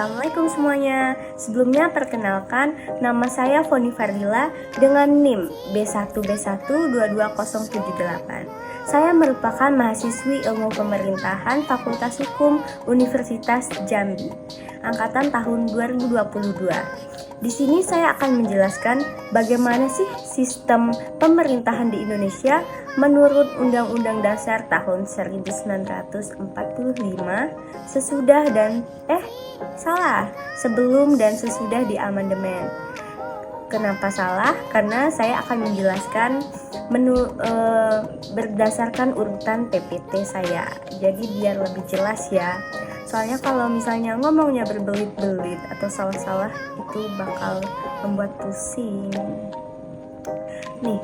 Assalamualaikum semuanya. Sebelumnya perkenalkan, nama saya Foni Fardila dengan NIM B1B1222078. Saya merupakan mahasiswi Ilmu Pemerintahan Fakultas Hukum Universitas Jambi, angkatan tahun 2022. Di sini saya akan menjelaskan bagaimana sih sistem pemerintahan di Indonesia menurut Undang-Undang Dasar tahun 1945 sebelum dan sesudah diamandemen. Kenapa salah? Karena saya akan menjelaskan berdasarkan urutan PPT saya. Jadi biar lebih jelas ya. Soalnya kalau misalnya ngomongnya berbelit-belit atau salah-salah itu bakal membuat pusing. Nih,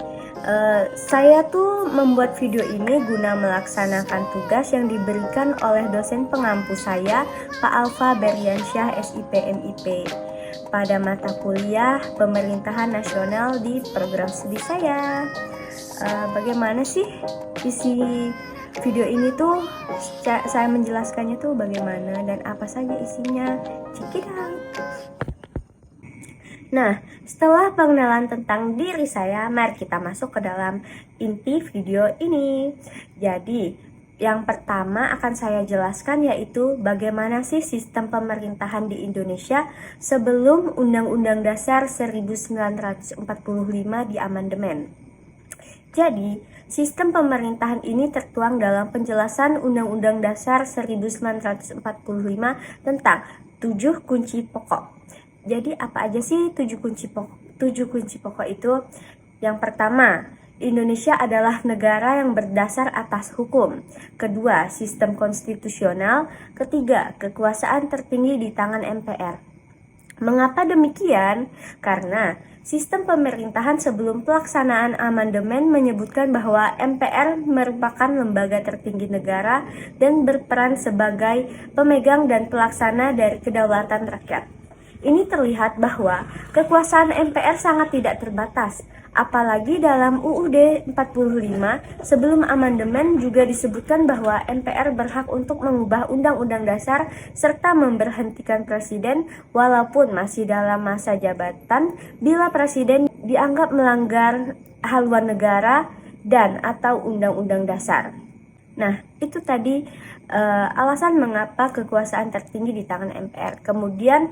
saya tuh membuat video ini guna melaksanakan tugas yang diberikan oleh dosen pengampu saya, Pak Alfa Beryansyah SIP MIP, pada mata kuliah Pemerintahan Nasional di program studi saya. Bagaimana sih isi video ini tuh? Saya menjelaskannya tuh bagaimana dan apa saja isinya. Check it out. Nah, setelah pengenalan tentang diri saya, mari kita masuk ke dalam inti video ini. Jadi, yang pertama akan saya jelaskan yaitu bagaimana sih sistem pemerintahan di Indonesia sebelum Undang-Undang Dasar 1945 diamandemen. Jadi, sistem pemerintahan ini tertuang dalam penjelasan Undang-Undang Dasar 1945 tentang 7 kunci pokok. Jadi apa aja sih 7 kunci pokok itu? Yang pertama, Indonesia adalah negara yang berdasar atas hukum. Kedua, sistem konstitusional. Ketiga, kekuasaan tertinggi di tangan MPR. Mengapa demikian? Karena sistem pemerintahan sebelum pelaksanaan amandemen menyebutkan bahwa MPR merupakan lembaga tertinggi negara dan berperan sebagai pemegang dan pelaksana dari kedaulatan rakyat. Ini terlihat bahwa kekuasaan MPR sangat tidak terbatas, apalagi dalam UUD 45 sebelum amandemen juga disebutkan bahwa MPR berhak untuk mengubah Undang-Undang Dasar serta memberhentikan presiden walaupun masih dalam masa jabatan bila presiden dianggap melanggar haluan negara dan atau Undang-Undang Dasar. Nah, itu tadi alasan mengapa kekuasaan tertinggi di tangan MPR. Kemudian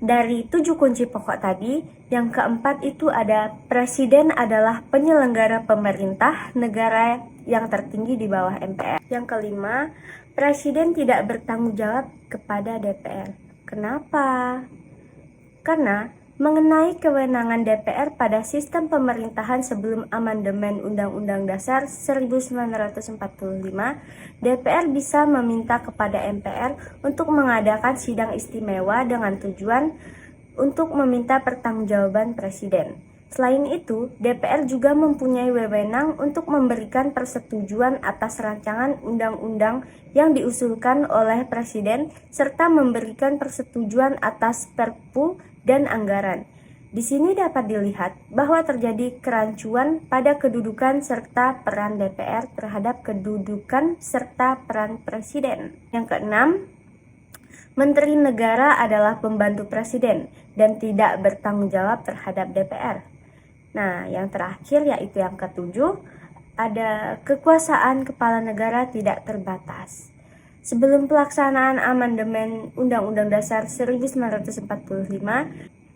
dari 7 kunci pokok tadi, yang keempat itu ada presiden adalah penyelenggara pemerintah negara yang tertinggi di bawah MPR. Yang kelima, presiden tidak bertanggung jawab kepada DPR. Kenapa? Karena mengenai kewenangan DPR pada sistem pemerintahan sebelum amandemen Undang-Undang Dasar 1945, DPR bisa meminta kepada MPR untuk mengadakan sidang istimewa dengan tujuan untuk meminta pertanggungjawaban presiden. Selain itu, DPR juga mempunyai wewenang untuk memberikan persetujuan atas rancangan undang-undang yang diusulkan oleh presiden serta memberikan persetujuan atas Perpu dan anggaran. Di sini dapat dilihat bahwa terjadi kerancuan pada kedudukan serta peran DPR terhadap kedudukan serta peran presiden. Yang keenam, Menteri Negara adalah pembantu presiden dan tidak bertanggung jawab terhadap DPR. Nah, yang terakhir yaitu yang ketujuh, ada kekuasaan kepala negara tidak terbatas. Sebelum pelaksanaan amandemen Undang-Undang Dasar 1945,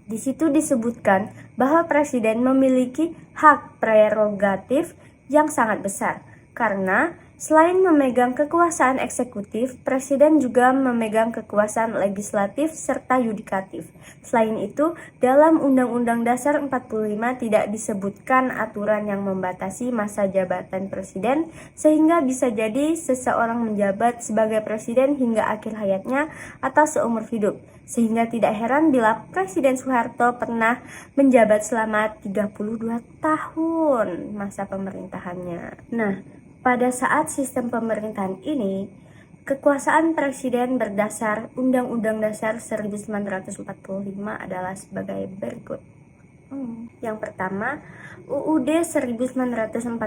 di situ disebutkan bahwa presiden memiliki hak prerogatif yang sangat besar karena selain memegang kekuasaan eksekutif, presiden juga memegang kekuasaan legislatif serta yudikatif. Selain itu, dalam Undang-Undang Dasar 45 tidak disebutkan aturan yang membatasi masa jabatan presiden, sehingga bisa jadi seseorang menjabat sebagai presiden hingga akhir hayatnya atau seumur hidup. Sehingga tidak heran bila Presiden Soeharto pernah menjabat selama 32 tahun masa pemerintahannya. Nah, pada saat sistem pemerintahan ini, kekuasaan presiden berdasar Undang-Undang Dasar 1945 adalah sebagai berikut. Yang pertama, UUD 1945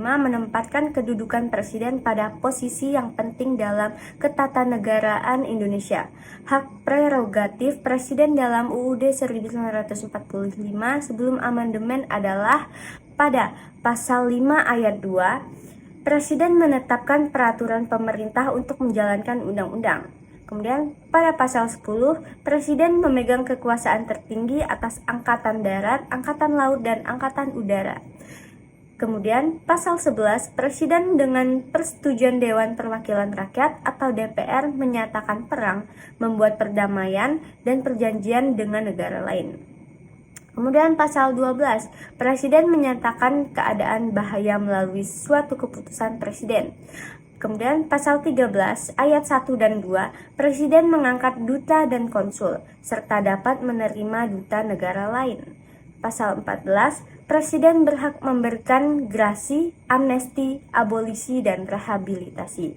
menempatkan kedudukan presiden pada posisi yang penting dalam ketatanegaraan Indonesia. Hak prerogatif presiden dalam UUD 1945 sebelum amandemen adalah pada pasal 5 ayat 2, presiden menetapkan peraturan pemerintah untuk menjalankan undang-undang. Kemudian pada pasal 10, Presiden memegang kekuasaan tertinggi atas Angkatan Darat, Angkatan Laut, dan Angkatan Udara. Kemudian pasal 11, Presiden dengan persetujuan Dewan Perwakilan Rakyat atau DPR menyatakan perang, membuat perdamaian, dan perjanjian dengan negara lain. Kemudian pasal 12, Presiden menyatakan keadaan bahaya melalui suatu keputusan Presiden. Kemudian pasal 13 ayat 1 dan 2, Presiden mengangkat duta dan konsul, serta dapat menerima duta negara lain. Pasal 14, Presiden berhak memberikan grasi, amnesti, abolisi, dan rehabilitasi.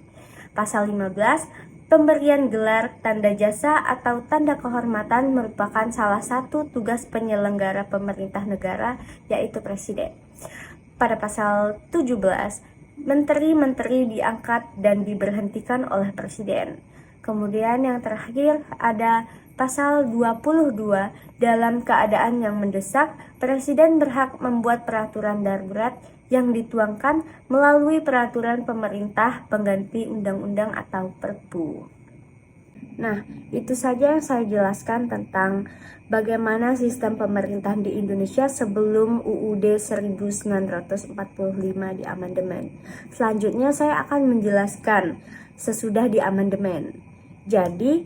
Pasal 15, pemberian gelar, tanda jasa, atau tanda kehormatan merupakan salah satu tugas penyelenggara pemerintah negara, yaitu Presiden. Pada pasal 17, menteri-menteri diangkat dan diberhentikan oleh Presiden. Kemudian yang terakhir ada pasal 22, dalam keadaan yang mendesak, Presiden berhak membuat peraturan darurat yang dituangkan melalui peraturan pemerintah pengganti undang-undang atau Perpu. Nah, itu saja yang saya jelaskan tentang bagaimana sistem pemerintahan di Indonesia sebelum UUD 1945 di amandemen. Selanjutnya saya akan menjelaskan sesudah di amandemen. Jadi,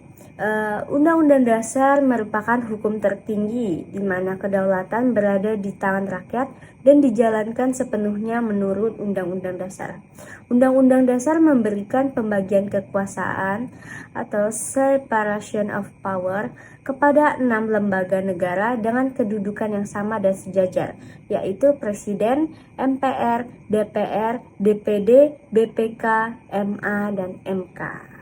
Undang-Undang Dasar merupakan hukum tertinggi di mana kedaulatan berada di tangan rakyat dan dijalankan sepenuhnya menurut Undang-Undang Dasar. Undang-Undang Dasar memberikan pembagian kekuasaan atau separation of power kepada 6 lembaga negara dengan kedudukan yang sama dan sejajar, yaitu Presiden, MPR, DPR, DPD, BPK, MA, dan MK.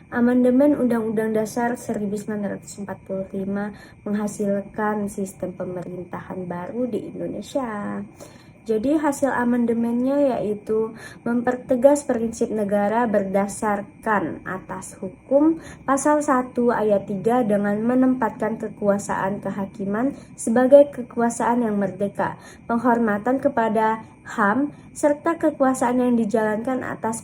Amandemen Undang-Undang Dasar 1945 menghasilkan sistem pemerintahan baru di Indonesia. Jadi hasil amandemennya yaitu mempertegas prinsip negara berdasarkan atas hukum pasal 1 ayat 3 dengan menempatkan kekuasaan kehakiman sebagai kekuasaan yang merdeka, penghormatan kepada HAM, serta kekuasaan yang dijalankan atas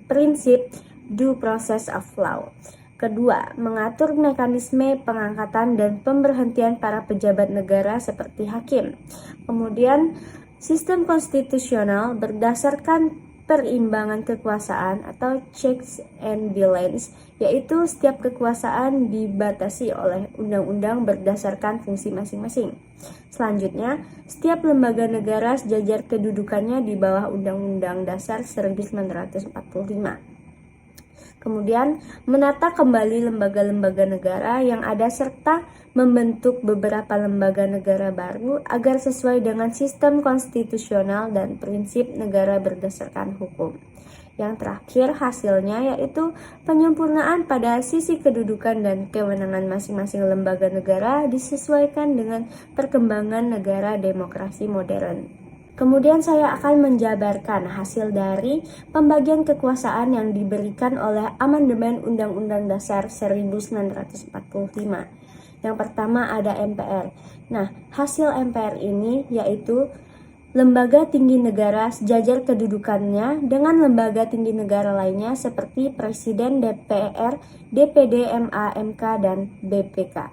prinsip due process of law. Kedua, mengatur mekanisme pengangkatan dan pemberhentian para pejabat negara seperti hakim. Kemudian, sistem konstitusional berdasarkan perimbangan kekuasaan atau checks and balance, yaitu setiap kekuasaan dibatasi oleh undang-undang berdasarkan fungsi masing-masing. Selanjutnya, setiap lembaga negara sejajar kedudukannya di bawah Undang-Undang Dasar 1945. Kemudian, menata kembali lembaga-lembaga negara yang ada serta membentuk beberapa lembaga negara baru agar sesuai dengan sistem konstitusional dan prinsip negara berdasarkan hukum. Yang terakhir hasilnya yaitu penyempurnaan pada sisi kedudukan dan kewenangan masing-masing lembaga negara disesuaikan dengan perkembangan negara demokrasi modern. Kemudian saya akan menjabarkan hasil dari pembagian kekuasaan yang diberikan oleh Amandemen Undang-Undang Dasar 1945. Yang pertama ada MPR. Nah, hasil MPR ini yaitu lembaga tinggi negara sejajar kedudukannya dengan lembaga tinggi negara lainnya seperti Presiden, DPR, DPD, MA, MK, dan BPK.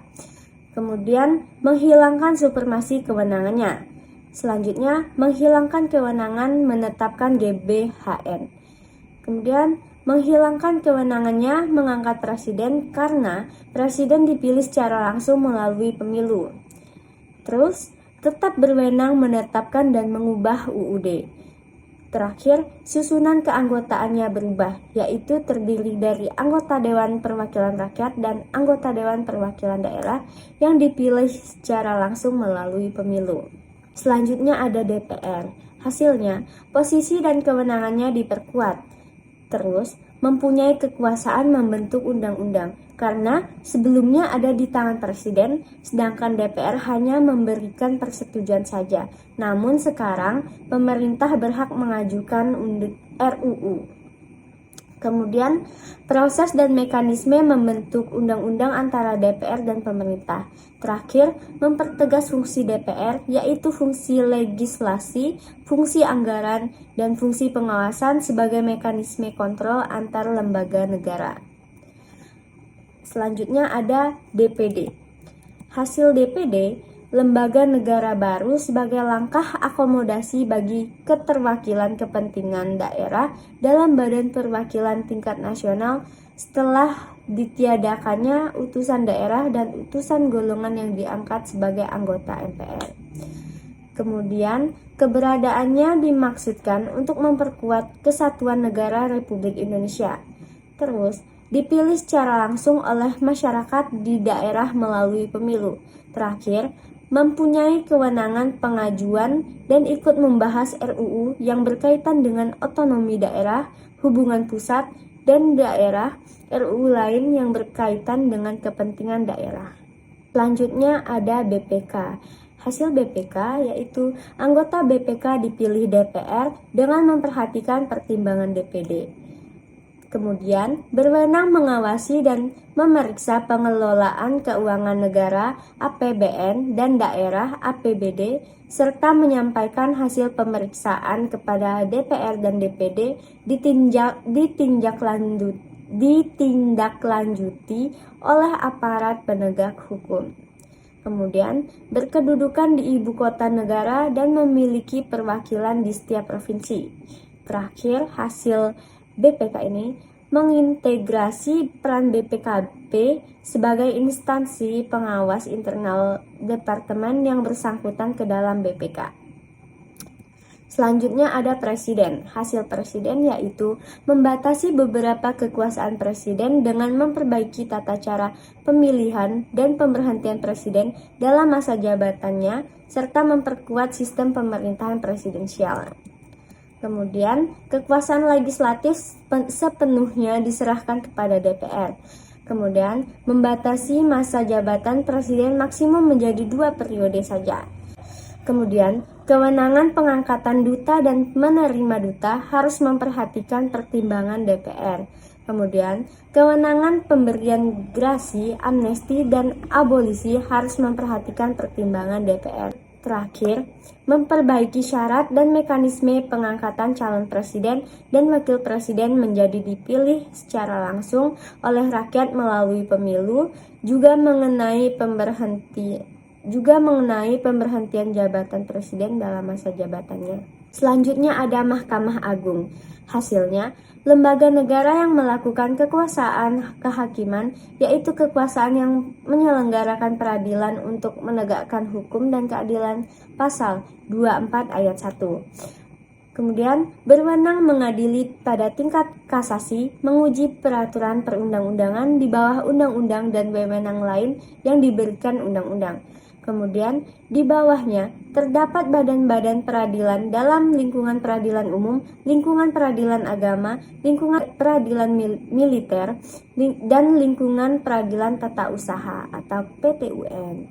Kemudian menghilangkan supremasi kewenangannya. Selanjutnya, menghilangkan kewenangan menetapkan GBHN. Kemudian, menghilangkan kewenangannya mengangkat presiden karena presiden dipilih secara langsung melalui pemilu. Terus, tetap berwenang menetapkan dan mengubah UUD. Terakhir, susunan keanggotaannya berubah, yaitu terdiri dari anggota Dewan Perwakilan Rakyat dan anggota Dewan Perwakilan Daerah yang dipilih secara langsung melalui pemilu. Selanjutnya ada DPR. Hasilnya, posisi dan kewenangannya diperkuat. Terus, mempunyai kekuasaan membentuk undang-undang karena sebelumnya ada di tangan presiden, sedangkan DPR hanya memberikan persetujuan saja. Namun sekarang pemerintah berhak mengajukan RUU. Kemudian proses dan mekanisme membentuk undang-undang antara DPR dan pemerintah. Terakhir, mempertegas fungsi DPR, yaitu fungsi legislasi, fungsi anggaran, dan fungsi pengawasan sebagai mekanisme kontrol antar lembaga negara. Selanjutnya ada DPD. Hasil DPD, lembaga negara baru sebagai langkah akomodasi bagi keterwakilan kepentingan daerah dalam badan perwakilan tingkat nasional setelah ditiadakannya utusan daerah dan utusan golongan yang diangkat sebagai anggota MPR. Kemudian, keberadaannya dimaksudkan untuk memperkuat kesatuan negara Republik Indonesia. Terus, dipilih secara langsung oleh masyarakat di daerah melalui pemilu. Terakhir, mempunyai kewenangan pengajuan dan ikut membahas RUU yang berkaitan dengan otonomi daerah, hubungan pusat dan daerah, RUU lain yang berkaitan dengan kepentingan daerah. Selanjutnya ada BPK. Hasil BPK yaitu anggota BPK dipilih DPR dengan memperhatikan pertimbangan DPD. Kemudian, berwenang mengawasi dan memeriksa pengelolaan keuangan negara (APBN) dan daerah (APBD), serta menyampaikan hasil pemeriksaan kepada DPR dan DPD ditindaklanjuti oleh aparat penegak hukum. Kemudian, berkedudukan di ibu kota negara dan memiliki perwakilan di setiap provinsi. Terakhir, hasil BPK ini mengintegrasi peran BPKP sebagai instansi pengawas internal departemen yang bersangkutan ke dalam BPK. Selanjutnya ada presiden. Hasil presiden yaitu membatasi beberapa kekuasaan presiden dengan memperbaiki tata cara pemilihan dan pemberhentian presiden dalam masa jabatannya serta memperkuat sistem pemerintahan presidensial. Kemudian, kekuasaan legislatif sepenuhnya diserahkan kepada DPR. Kemudian, membatasi masa jabatan presiden maksimum menjadi 2 periode saja. Kemudian, kewenangan pengangkatan duta dan menerima duta harus memperhatikan pertimbangan DPR. Kemudian, kewenangan pemberian grasi, amnesti, dan abolisi harus memperhatikan pertimbangan DPR. Terakhir, memperbaiki syarat dan mekanisme pengangkatan calon presiden dan wakil presiden menjadi dipilih secara langsung oleh rakyat melalui pemilu, juga mengenai pemberhentian jabatan presiden dalam masa jabatannya. Selanjutnya ada Mahkamah Agung. Hasilnya, lembaga negara yang melakukan kekuasaan kehakiman, yaitu kekuasaan yang menyelenggarakan peradilan untuk menegakkan hukum dan keadilan pasal 24 ayat 1. Kemudian, berwenang mengadili pada tingkat kasasi, menguji peraturan perundang-undangan di bawah undang-undang dan wewenang lain yang diberikan undang-undang. Kemudian, di bawahnya terdapat badan-badan peradilan dalam lingkungan peradilan umum, lingkungan peradilan agama, lingkungan peradilan militer, dan lingkungan peradilan tata usaha atau PTUN.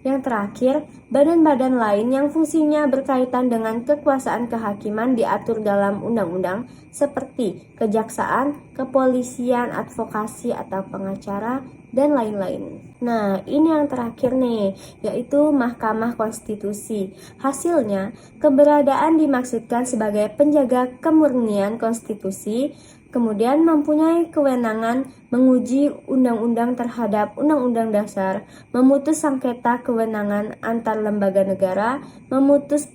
Yang terakhir, badan-badan lain yang fungsinya berkaitan dengan kekuasaan kehakiman diatur dalam undang-undang seperti kejaksaan, kepolisian, advokasi atau pengacara, dan lain-lain. Nah, ini yang terakhir nih, yaitu Mahkamah Konstitusi. Hasilnya, keberadaan dimaksudkan sebagai penjaga kemurnian konstitusi, kemudian mempunyai kewenangan menguji undang-undang terhadap undang-undang dasar, memutus sengketa kewenangan antar lembaga negara, memutus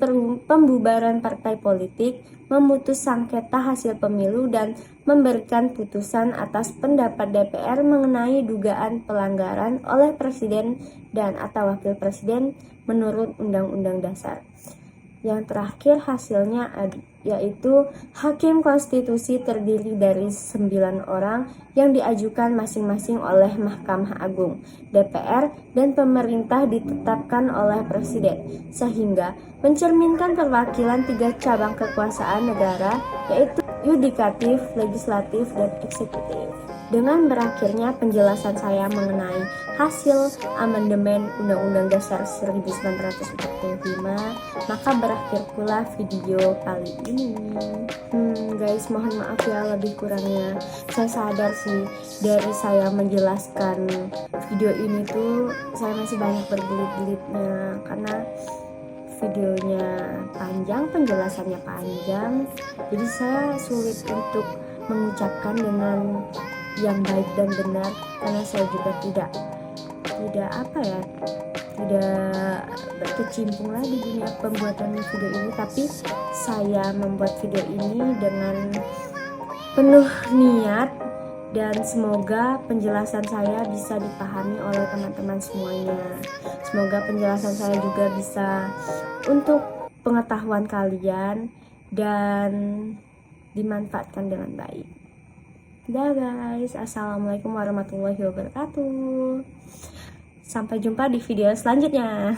pembubaran partai politik, memutus sengketa hasil pemilu, dan memberikan putusan atas pendapat DPR mengenai dugaan pelanggaran oleh presiden dan atau wakil presiden menurut undang-undang dasar. Yang terakhir hasilnya yaitu Hakim Konstitusi terdiri dari 9 orang yang diajukan masing-masing oleh Mahkamah Agung, DPR, dan pemerintah ditetapkan oleh Presiden, sehingga mencerminkan perwakilan 3 cabang kekuasaan negara yudikatif, legislatif, dan eksekutif. Dengan berakhirnya penjelasan saya mengenai hasil amandemen Undang-Undang Dasar 1945, maka berakhir pula video kali ini. Guys, mohon maaf ya lebih kurangnya. Saya sadar sih dari saya menjelaskan video ini tuh saya masih banyak berbelit-belitnya karena videonya panjang, penjelasannya panjang, jadi saya sulit untuk mengucapkan dengan yang baik dan benar karena saya juga tidak berkecimpung lagi di dunia pembuatan video ini, tapi saya membuat video ini dengan penuh niat dan semoga penjelasan saya bisa dipahami oleh teman-teman semuanya. Semoga penjelasan saya juga bisa untuk pengetahuan kalian dan dimanfaatkan dengan baik. Dah guys, assalamualaikum warahmatullahi wabarakatuh. Sampai jumpa di video selanjutnya.